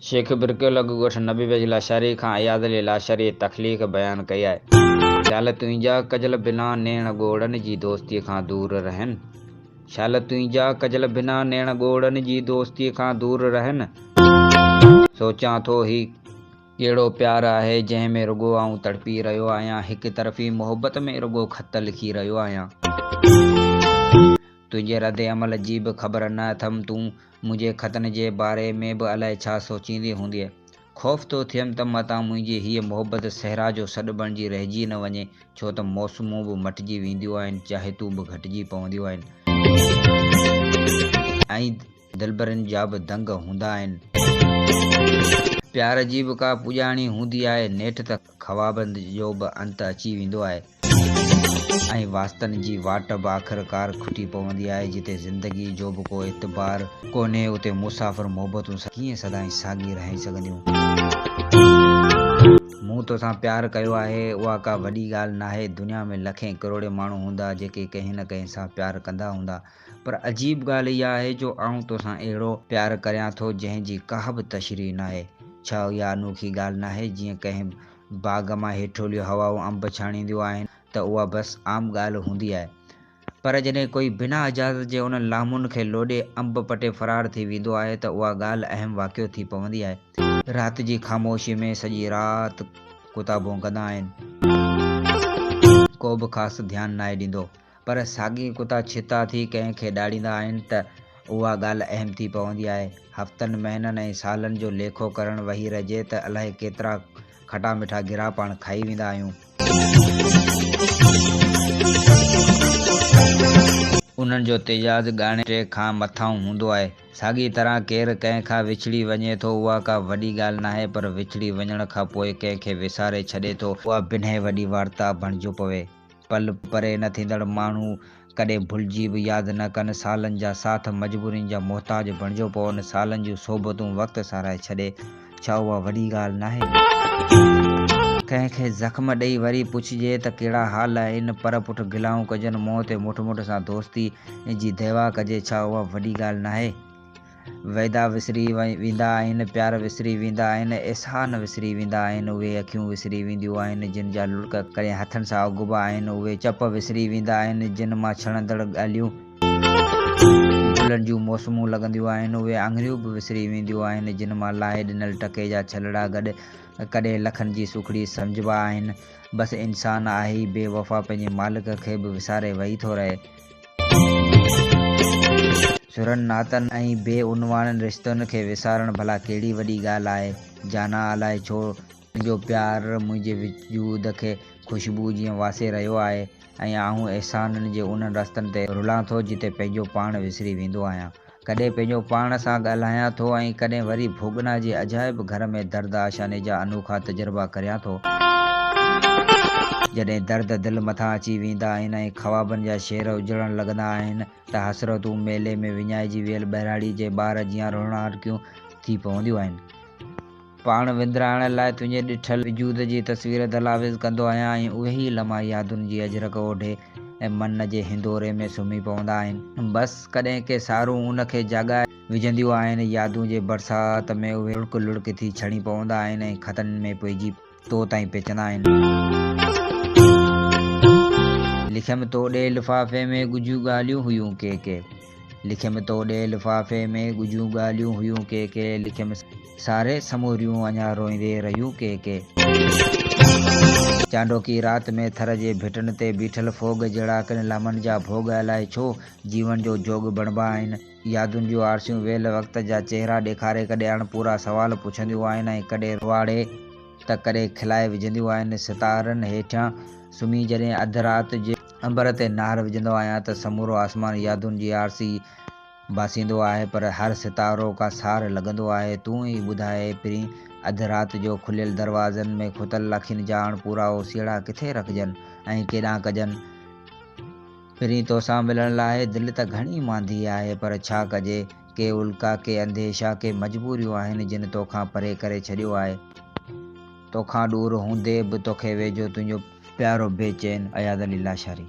शेख बिरकियल ॻोठ नबी बेज लाशारी खां अयाद अली लाशारी तख़लीक़ बयान कई आहे। शाल तुंहिंजा कजल बिना नेण ॻोड़नि जी दोस्तीअ खां दूर रहनि। शाल तुंहिंजा कजल बिना नेण ॻोड़नि जी दोस्तीअ खां दूर रहनि। सोचां थो ही कहिड़ो प्यार आहे जंहिं में रुॻो आऊं तड़पी रहियो आहियां। हिक तरफ़ी मोहबत में रुॻो ख़त लिखी रहियो आहियां। तुंहिंजे रद्द अमल जी बि ख़बर न अथमि। तूं मुंहिंजे ख़तनि जे बारे में बि अलाए छा सोचींदी हूंदीअ। ख़ौफ़ थो थियमि त मतां मुंहिंजी हीअ मोहबत सहरा जो सॾु बणिजी रहिजी न वञे, छो त मौसमूं बि मटिजी वेंदियूं आहिनि, चाहितूं बि घटिजी पवंदियूं आहिनि, ऐं दिलबरनि जा बि दंग हूंदा आहिनि। प्यार जी बि का पुॼाणी हूंदी आहे, नेठि त ख़वाबनि जो बि अंत अची वेंदो आहे, ऐं वास्तनि जी वाट बि आख़िरकार खुटी पवंदी आहे। जिते ज़िंदगी जो बि को एतबार कोन्हे, उते मुसाफ़िर मोहबतूं कीअं सदाईं साॻी रही सघंदियूं। मूं तोसां प्यार कयो आहे, उहा का वॾी ॻाल्हि नाहे। दुनिया में लखें करोड़े माण्हू हूंदा जेके कंहिं न कंहिं सां प्यार कंदा हूंदा, पर अजीब ॻाल्हि इहा आहे जो आऊं तोसां अहिड़ो प्यार करियां थो जंहिंजी का बि तशरीह नाहे। छा इहा अनोखी ॻाल्हि नाहे? जीअं कंहिं बाग़ मां हेठोलियूं हवाऊं अंब छाणींदियूं आहिनि त उहा बसि आम ॻाल्हि हूंदी आहे, पर जॾहिं कोई बिना इजाज़त जे उन लामुन खे लोॾे अंब पटे फ़रार थी वेंदो आहे त उहा ॻाल्हि अहम वाक़ियो थी पवंदी आहे। राति जी ख़ामोशीअ में सॼी राति कुता भौंकंदा आहिनि, को बि ख़ासि ध्यानु नाहे ॾींदो, पर साॻी कुता छिता थी कंहिंखे ॾाढ़ींदा आहिनि त उहा ॻाल्हि अहम थी पवंदी आहे। हफ़्तनि महीननि ऐं सालनि जो लेखो करणु वेही रहिजे त अलाए केतिरा खटा मिठा गिरा पाण खाई वेंदा आहियूं। उन्हनि जो तेजाज़ ॻाणे खां मथां हूंदो आहे। साॻी तरह केरु कंहिं खां विछड़ी वञे थो, उहा का वॾी ॻाल्हि नाहे, पर विछड़ी वञण खां पोइ कंहिंखे विसारे छॾे थो, उहा बिन्हे वॾी वार्ता बणिजो पवे। पल परे न थींदड़ माण्हू कॾहिं भुलिजी बि यादि न कनि। सालनि जा साथ मजबूरियुनि जा मोहताज बणिजो पवनि। सालनि जूं सोबतूं वक़्तु साराए छॾे, छा उहा वॾी ॻाल्हि नाहे? कंहिंखे ज़ख़्म ॾेई वरी पुछिजे त कहिड़ा हाल आहिनि, पर पुठ गिलाऊं कजनि, मुंहं ते मुठ मुठ सां दोस्ती जी देवा कजे, छा उहा वॾी ॻाल्हि नाहे? वाइदा विसरी वेंदा आहिनि, प्यार विसरी वेंदा आहिनि, एहसान विसरी वेंदा आहिनि, उहे अखियूं विसरी वेंदियूं आहिनि जिन जा लुड़क कॾहिं हथनि सां उगबा आहिनि, उहे चप विसरी वेंदा आहिनि जिन मां छणंदड़ ॻाल्हियूं गुलनि जूं मौसमूं लॻंदियूं आहिनि, उहे आङरियूं बि विसरी वेंदियूं आहिनि जिन मां लाहे ॾिनल टके जा छलड़ा गॾु कॾहिं लखनि जी सुखड़ी सम्झबा आहिनि। बसि इंसानु आहे ई बेवफ़ा, पंहिंजे मालिक खे बि विसारे वेही थो रहे। सुरनि नातनि ऐं बेउनवान रिश्तनि खे विसारणु भला कहिड़ी वॾी ॻाल्हि आहे? जाना अलाए छो तुंहिंजो प्यार मुंहिंजे वजूद खे ख़ुशबू जीअं वासे रहियो आहे, ऐं आऊं एहसाननि जे उन्हनि रस्तनि ते रुलां थो जिते पंहिंजो पाण विसरी वेंदो आहियां। कॾहिं पंहिंजो पाण सां ॻाल्हायां थो ऐं कॾहिं वरी भोगना जे अजाइब घर में दर्द आशाने जा अनोखा तजुर्बा करियां थो। जॾहिं दर्द दिलि मथां अची वेंदा आहिनि ऐं ख़्वाबनि जा शेर उजड़णु लॻंदा आहिनि त हसरतूं मेले में विञाइजी वियल बहिराड़ी जे ॿार जीअं रोणारकियूं थी पवंदियूं आहिनि। पाण विंदराइण लाइ तुंहिंजे ॾिठल वजूद जी तस्वीर दलावेज़ कंदो आहियां ऐं उहे ई लम्हा यादुनि जी अजरक ओढे ऐं मन जे हिंदोरे में सुम्ही पवंदा आहिनि। बसि कॾहिं के सारूं उनखे जाॻाए विझंदियूं आहिनि। यादूं जे बरसाति में उहे लुड़क लुड़क थी छणी पवंदा आहिनि ऐं ख़तनि में पइजी तो ताईं पेचंदा आहिनि। लिखियमि तो ॾे लिफ़ाफ़े में ॻुझियूं ॻाल्हियूं हुयूं के के, लिखियमि तो ॾे लिफ़ाफ़े में ॻुझियूं ॻाल्हियूं हुयूं के के, लिखियमि सारे समूरियूं अञा रोईंदे रहियूं के के। चांडोकी राति में थर जे भिटनि ते बीठल फोग जहिड़ा किन लम्हनि जा भोग अलाए छो जीवन जो जोग बणिबा आहिनि। यादुनि जूं आरसियूं वेल वक़्त जा चहिरा ॾेखारे कॾहिं अणपूरा सवाल पुछंदियूं आहिनि ऐं कॾहिं रुवाड़े त कॾहिं खिलाए विझंदियूं आहिनि। सितारनि हेठां सुम्ही जॾहिं अधु राति जे अंबर ते नार विझंदो आहियां त समूरो आसमान यादुनि जी आरसी बासींदो आहे, पर हर सितारो का सार लॻंदो आहे। तूं ई ॿुधाए पिरी अधु राति जो खुलियल दरवाज़नि में खुतल अखियुनि जा अणपूरा ओसीड़ा किथे रखजनि ऐं केॾांहुं कजनि। पिरी तोसां मिलण लाइ दिलि त घणी मांदी आहे, पर छा कजे, के उल्का के अंदेशा के मजबूरियूं आहिनि जिन तोखां परे करे छॾियो आहे। तोखां दूर हूंदे बि तोखे वेझो तुंहिंजो प्यारो बेचैन अयाद अली लाशारी।